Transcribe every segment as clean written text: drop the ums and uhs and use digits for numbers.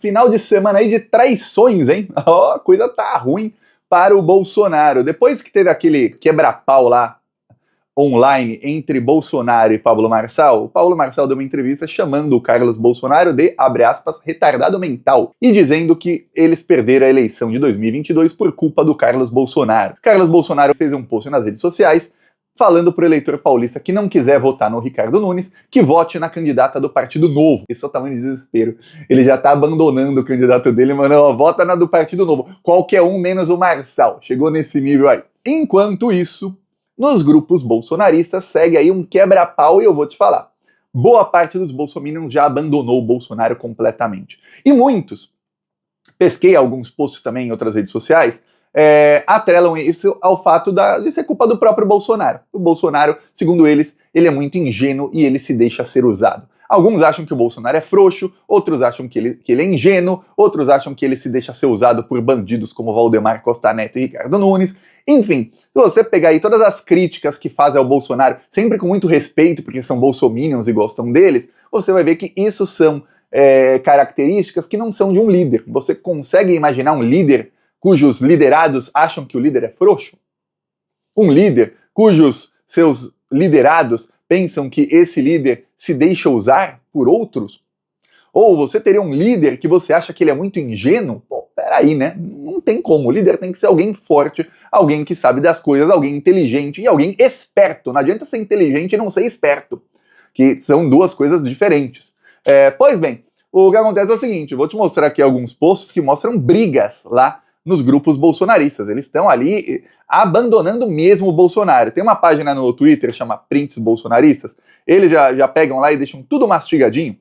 Final de semana aí de traições, hein? Ó, a coisa tá ruim para o Bolsonaro. Depois que teve aquele quebra-pau lá online entre Bolsonaro e Pablo Marçal, o Pablo Marçal deu uma entrevista chamando o Carlos Bolsonaro de, abre aspas, retardado mental, e dizendo que eles perderam a eleição de 2022 por culpa do Carlos Bolsonaro. Carlos Bolsonaro fez um post nas redes sociais falando para o eleitor paulista que não quiser votar no Ricardo Nunes, que vote na candidata do Partido Novo. Esse é o tamanho de desespero. Ele já tá abandonando o candidato dele, mano, ó, vota na do Partido Novo. Qualquer um menos o Marçal. Chegou nesse nível aí. Enquanto isso, nos grupos bolsonaristas segue aí um quebra-pau e eu vou te falar. Boa parte dos bolsominions já abandonou o Bolsonaro completamente. E muitos, pesquei alguns posts também em outras redes sociais, atrelam isso ao fato de ser culpa do próprio Bolsonaro. O Bolsonaro, segundo eles, ele é muito ingênuo e ele se deixa ser usado. Alguns acham que o Bolsonaro é frouxo, outros acham que ele é ingênuo, outros acham que ele se deixa ser usado por bandidos como Valdemar Costa Neto e Ricardo Nunes. Enfim, se você pegar aí todas as críticas que fazem ao Bolsonaro, sempre com muito respeito, porque são bolsominions e gostam deles, você vai ver que isso são características que não são de um líder. Você consegue imaginar um líder cujos liderados acham que o líder é frouxo? Um líder cujos seus liderados pensam que esse líder se deixa usar por outros? Ou você teria um líder que você acha que ele é muito ingênuo? Pô, peraí, né? Não tem como. O líder tem que ser alguém forte, alguém que sabe das coisas, alguém inteligente e alguém esperto. Não adianta ser inteligente e não ser esperto, que são duas coisas diferentes. Pois bem, o que acontece é o seguinte, eu vou te mostrar aqui alguns posts que mostram brigas lá nos grupos bolsonaristas. Eles estão ali abandonando mesmo o Bolsonaro. Tem uma página no Twitter, chama Prints Bolsonaristas. Eles já pegam lá e deixam tudo mastigadinho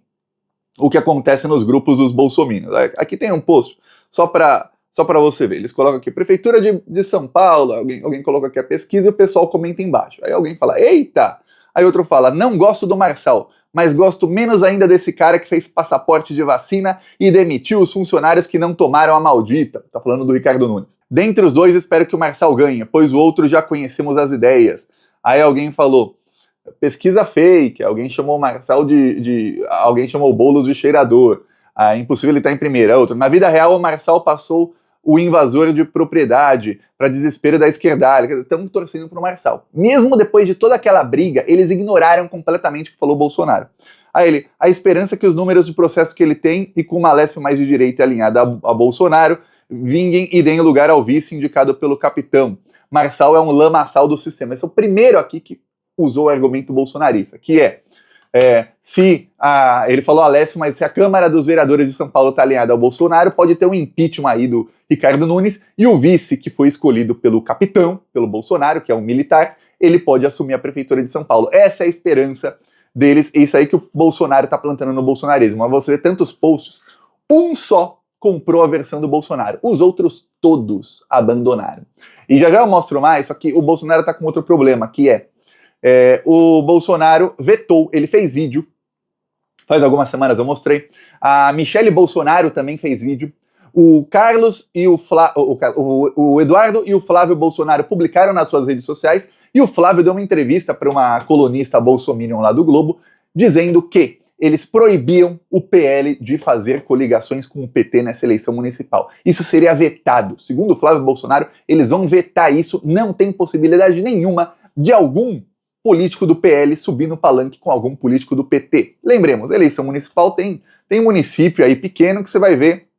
o que acontece nos grupos dos bolsominions. Aqui tem um post só para você ver. Eles colocam aqui, Prefeitura de São Paulo, alguém coloca aqui a pesquisa e o pessoal comenta embaixo. Aí alguém fala, eita! Aí outro fala, não gosto do Marçal, mas gosto menos ainda desse cara que fez passaporte de vacina e demitiu os funcionários que não tomaram a maldita. Tá falando do Ricardo Nunes. Dentre os dois, espero que o Marçal ganhe, pois o outro já conhecemos as ideias. Aí alguém falou, pesquisa fake, alguém chamou o Marçal alguém chamou o Boulos de cheirador. Impossível ele estar em primeira. Outro, na vida real, o Marçal passou o invasor de propriedade, para desespero da esquerdalha. Estamos torcendo para o Marçal. Mesmo depois de toda aquela briga, eles ignoraram completamente o que falou o Bolsonaro. Aí ele, a esperança que os números de processo que ele tem e com uma Lesp mais de direita alinhada a Bolsonaro vinguem e deem lugar ao vice indicado pelo capitão. Marçal é um lamaçal do sistema. Esse é o primeiro aqui que usou o argumento bolsonarista, que ele falou a Lesp, mas se a Câmara dos Vereadores de São Paulo está alinhada ao Bolsonaro, pode ter um impeachment aí do Ricardo Nunes, e o vice que foi escolhido pelo capitão, pelo Bolsonaro, que é um militar, ele pode assumir a prefeitura de São Paulo. Essa é a esperança deles, é isso aí que o Bolsonaro está plantando no bolsonarismo. Mas você vê tantos posts, um só comprou a versão do Bolsonaro, os outros todos abandonaram. E já eu mostro mais, só que o Bolsonaro está com outro problema, que o Bolsonaro vetou, ele fez vídeo, faz algumas semanas eu mostrei, a Michele Bolsonaro também fez vídeo, o Carlos e o Eduardo e o Flávio Bolsonaro publicaram nas suas redes sociais, e o Flávio deu uma entrevista para uma colunista bolsominion lá do Globo, dizendo que eles proibiam o PL de fazer coligações com o PT nessa eleição municipal. Isso seria vetado. Segundo o Flávio Bolsonaro, eles vão vetar isso, não tem possibilidade nenhuma de algum político do PL subir no palanque com algum político do PT. Lembremos, eleição municipal tem município aí pequeno que você vai ver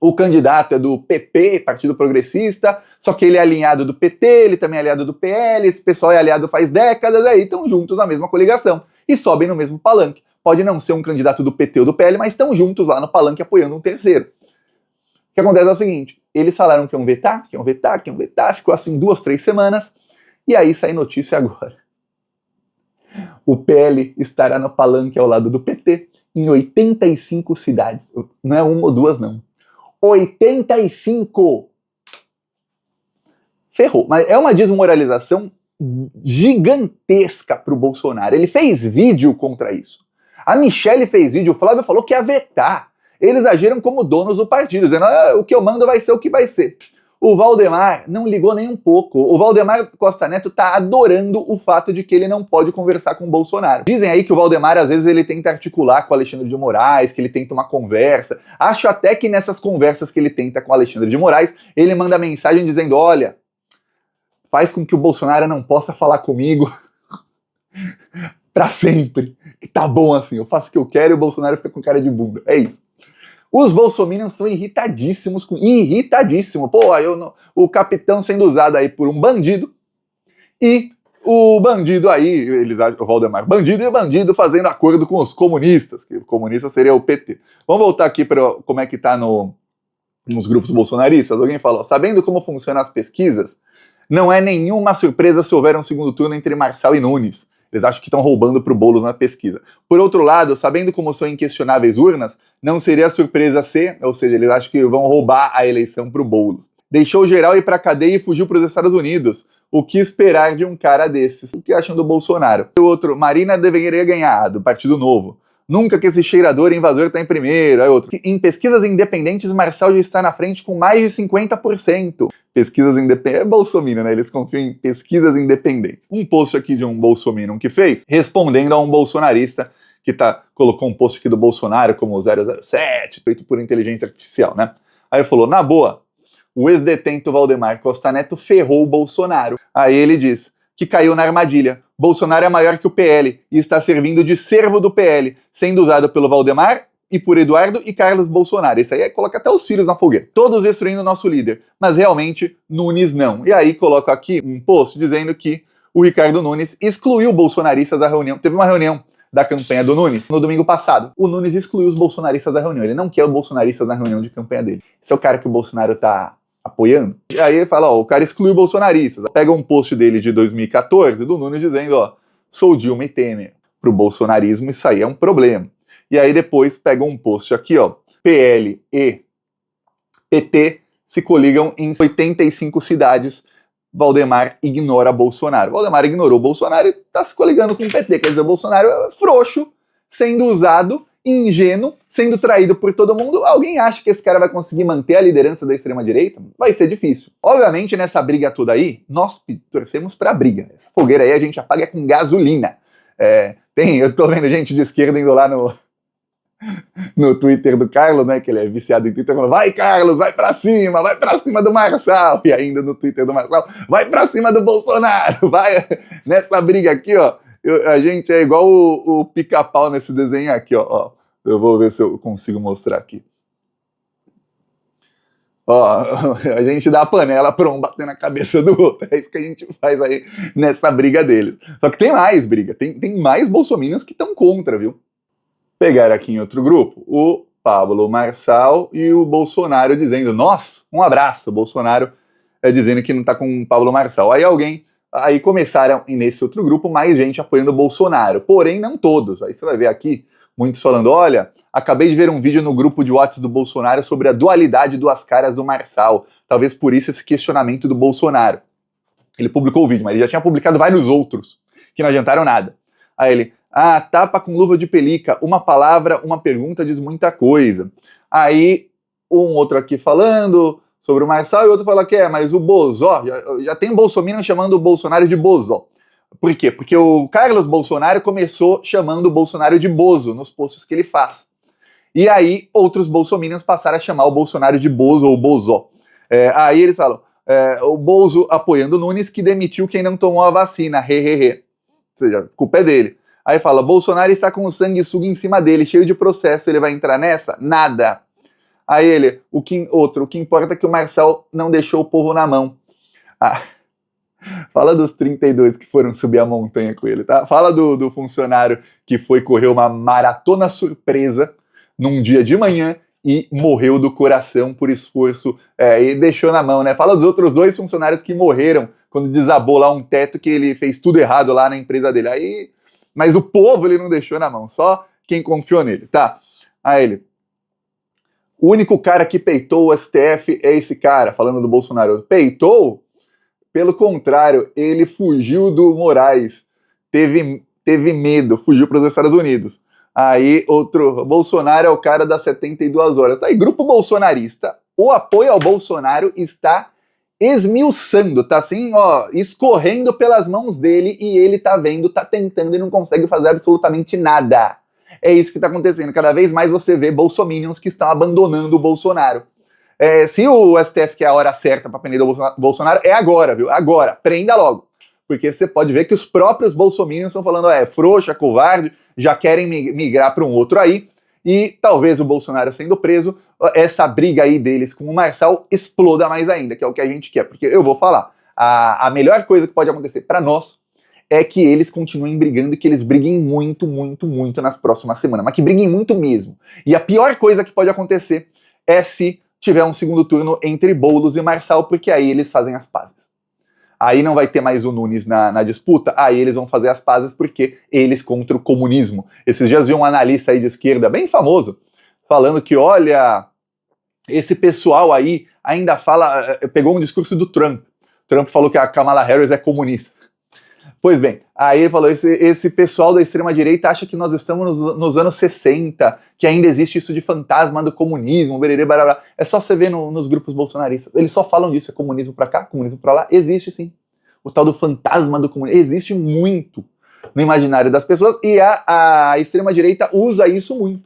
o candidato é do PP, Partido Progressista, só que ele é alinhado do PT, ele também é aliado do PL, esse pessoal é aliado faz décadas, aí estão juntos na mesma coligação e sobem no mesmo palanque. Pode não ser um candidato do PT ou do PL, mas estão juntos lá no palanque apoiando um terceiro. O que acontece é o seguinte, eles falaram que iam vetar, ficou assim 2, 3 semanas, e aí sai notícia agora. O PL estará no palanque ao lado do PT em 85 cidades. Não é uma ou duas, não. 85! Ferrou. Mas é uma desmoralização gigantesca para o Bolsonaro. Ele fez vídeo contra isso. A Michele fez vídeo, o Flávio falou que ia vetar. Eles agiram como donos do partido, dizendo o que eu mando vai ser o que vai ser. O Valdemar não ligou nem um pouco. O Valdemar Costa Neto tá adorando o fato de que ele não pode conversar com o Bolsonaro. Dizem aí que o Valdemar, às vezes, ele tenta articular com o Alexandre de Moraes, que ele tenta uma conversa. Acho até que nessas conversas que ele tenta com o Alexandre de Moraes, ele manda mensagem dizendo, olha, faz com que o Bolsonaro não possa falar comigo pra sempre. Tá bom assim, eu faço o que eu quero e o Bolsonaro fica com cara de bunda. É isso. Os bolsominions estão irritadíssimos, pô, o capitão sendo usado aí por um bandido, e o bandido aí, o Valdemar, bandido e bandido fazendo acordo com os comunistas, que o comunista seria o PT. Vamos voltar aqui para como é que tá nos grupos bolsonaristas. Alguém falou, sabendo como funcionam as pesquisas, não é nenhuma surpresa se houver um segundo turno entre Marçal e Nunes. Eles acham que estão roubando pro Boulos na pesquisa. Por outro lado, sabendo como são inquestionáveis urnas, não seria surpresa se, ou seja, eles acham que vão roubar a eleição pro Boulos. Deixou geral ir pra cadeia e fugiu pros Estados Unidos. O que esperar de um cara desses? O que acham do Bolsonaro? O outro, Marina deveria ganhar, do Partido Novo. Nunca que esse cheirador invasor tá em primeiro. Aí outro, em pesquisas independentes, Marçal já está na frente com mais de 50%. Pesquisas independentes. É bolsominion, né? Eles confiam em pesquisas independentes. Um post aqui de um bolsominion que fez, respondendo a um bolsonarista que colocou um post aqui do Bolsonaro como 007, feito por inteligência artificial, né? Aí falou, na boa, o ex-detento Valdemar Costa Neto ferrou o Bolsonaro. Aí ele diz que caiu na armadilha. Bolsonaro é maior que o PL e está servindo de servo do PL, sendo usado pelo Valdemar e por Eduardo e Carlos Bolsonaro. Isso aí coloca até os filhos na fogueira. Todos destruindo o nosso líder, mas realmente Nunes não. E aí coloco aqui um post dizendo que o Ricardo Nunes excluiu bolsonaristas da reunião. Teve uma reunião da campanha do Nunes no domingo passado. O Nunes excluiu os bolsonaristas da reunião. Ele não quer os bolsonaristas na reunião de campanha dele. Esse é o cara que o Bolsonaro tá apoiando. E aí ele fala, ó, o cara excluiu bolsonaristas. Pega um post dele de 2014 do Nunes dizendo, ó, sou Dilma e Temer. Pro bolsonarismo isso aí é um problema. E aí depois pega um post aqui, ó, PL e PT se coligam em 85 cidades. Valdemar ignora Bolsonaro. Valdemar ignorou Bolsonaro e tá se coligando com o PT. Quer dizer, o Bolsonaro é frouxo, sendo usado, ingênuo, sendo traído por todo mundo. Alguém acha que esse cara vai conseguir manter a liderança da extrema-direita? Vai ser difícil. Obviamente, nessa briga toda aí, nós torcemos pra briga. Essa fogueira aí a gente apaga com gasolina. Eu tô vendo gente de esquerda indo lá no Twitter do Carlos, né, que ele é viciado em Twitter, falando, vai Carlos, vai pra cima do Marçal, e ainda no Twitter do Marçal, vai pra cima do Bolsonaro, vai nessa briga aqui, ó, a gente é igual o pica-pau nesse desenho aqui, ó, eu vou ver se eu consigo mostrar aqui. Ó, a gente dá a panela pra um bater na cabeça do outro, é isso que a gente faz aí nessa briga deles. Só que tem mais briga, tem mais bolsominions que estão contra, viu? Pegar aqui em outro grupo, o Pablo Marçal e o Bolsonaro dizendo, nós, um abraço, o Bolsonaro dizendo que não tá com o Pablo Marçal. Aí começaram nesse outro grupo mais gente apoiando o Bolsonaro, porém não todos. Aí você vai ver aqui, muitos falando, olha, acabei de ver um vídeo no grupo de WhatsApp do Bolsonaro sobre a dualidade duas caras do Marçal, talvez por isso esse questionamento do Bolsonaro. Ele publicou o vídeo, mas ele já tinha publicado vários outros, que não adiantaram nada. Aí ele, tapa com luva de pelica, uma palavra, uma pergunta diz muita coisa. Aí, um outro aqui falando sobre o Marçal e outro fala que mas o Bozó, já tem bolsominion chamando o Bolsonaro de Bozó. Por quê? Porque o Carlos Bolsonaro começou chamando o Bolsonaro de Bozo nos posts que ele faz. E aí, outros bolsominions passaram a chamar o Bolsonaro de Bozo ou Bozó. Aí eles falam, o Bozo apoiando o Nunes que demitiu quem não tomou a vacina, hehehe. Ou seja, a culpa é dele. Aí fala, Bolsonaro está com o sanguessuga em cima dele, cheio de processo, ele vai entrar nessa? Nada. Aí ele, o que importa é que o Marçal não deixou o povo na mão. Fala dos 32 que foram subir a montanha com ele, tá? Fala do funcionário que foi correr uma maratona surpresa num dia de manhã e morreu do coração por esforço e deixou na mão, né? Fala dos outros 2 funcionários que morreram quando desabou lá um teto que ele fez tudo errado lá na empresa dele. Mas o povo ele não deixou na mão, só quem confiou nele, tá? Aí ele, o único cara que peitou o STF é esse cara, falando do Bolsonaro. Peitou? Pelo contrário, ele fugiu do Moraes, teve medo, fugiu para os Estados Unidos. Aí outro, Bolsonaro é o cara das 72 horas. Aí grupo bolsonarista, o apoio ao Bolsonaro está esmiuçando, tá assim, ó, escorrendo pelas mãos dele e ele tá vendo, tá tentando e não consegue fazer absolutamente nada. É isso que tá acontecendo. Cada vez mais você vê bolsominions que estão abandonando o Bolsonaro. Se o STF quer a hora certa para prender o Bolsonaro, é agora, viu? Agora, prenda logo. Porque você pode ver que os próprios bolsominions estão falando, frouxa, covarde, já querem migrar para um outro aí, e talvez o Bolsonaro sendo preso, essa briga aí deles com o Marçal exploda mais ainda, que é o que a gente quer. Porque eu vou falar, a melhor coisa que pode acontecer para nós é que eles continuem brigando e que eles briguem muito, muito, muito nas próximas semanas, mas que briguem muito mesmo. E a pior coisa que pode acontecer é se tiver um segundo turno entre Boulos e Marçal, porque aí eles fazem as pazes. Aí não vai ter mais o Nunes na disputa, aí eles vão fazer as pazes porque eles contra o comunismo. Esses dias vi um analista aí de esquerda, bem famoso, falando que, olha, esse pessoal aí ainda fala, pegou um discurso do Trump. Trump falou que a Kamala Harris é comunista. Pois bem, aí ele falou, esse pessoal da extrema-direita acha que nós estamos nos anos 60, que ainda existe isso de fantasma do comunismo, bererê, barará. É só você ver nos grupos bolsonaristas. Eles só falam disso, é comunismo pra cá, comunismo pra lá. Existe sim. O tal do fantasma do comunismo existe muito no imaginário das pessoas e a extrema-direita usa isso muito.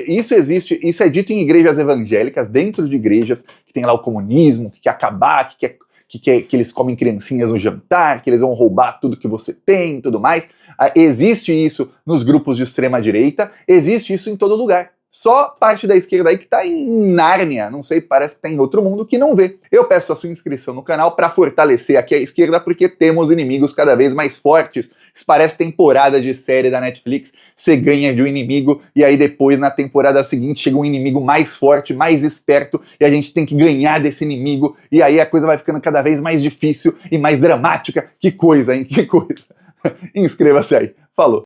Isso existe, isso é dito em igrejas evangélicas, dentro de igrejas, que tem lá o comunismo, que quer acabar, que eles comem criancinhas no jantar, que eles vão roubar tudo que você tem e tudo mais. Existe isso nos grupos de extrema-direita, existe isso em todo lugar. Só parte da esquerda aí que tá em Nárnia, não sei, parece que tá em outro mundo que não vê. Eu peço a sua inscrição no canal para fortalecer aqui a esquerda, porque temos inimigos cada vez mais fortes. Isso parece temporada de série da Netflix, você ganha de um inimigo e aí depois na temporada seguinte chega um inimigo mais forte, mais esperto e a gente tem que ganhar desse inimigo e aí a coisa vai ficando cada vez mais difícil e mais dramática. Que coisa, hein? Que coisa. Inscreva-se aí. Falou.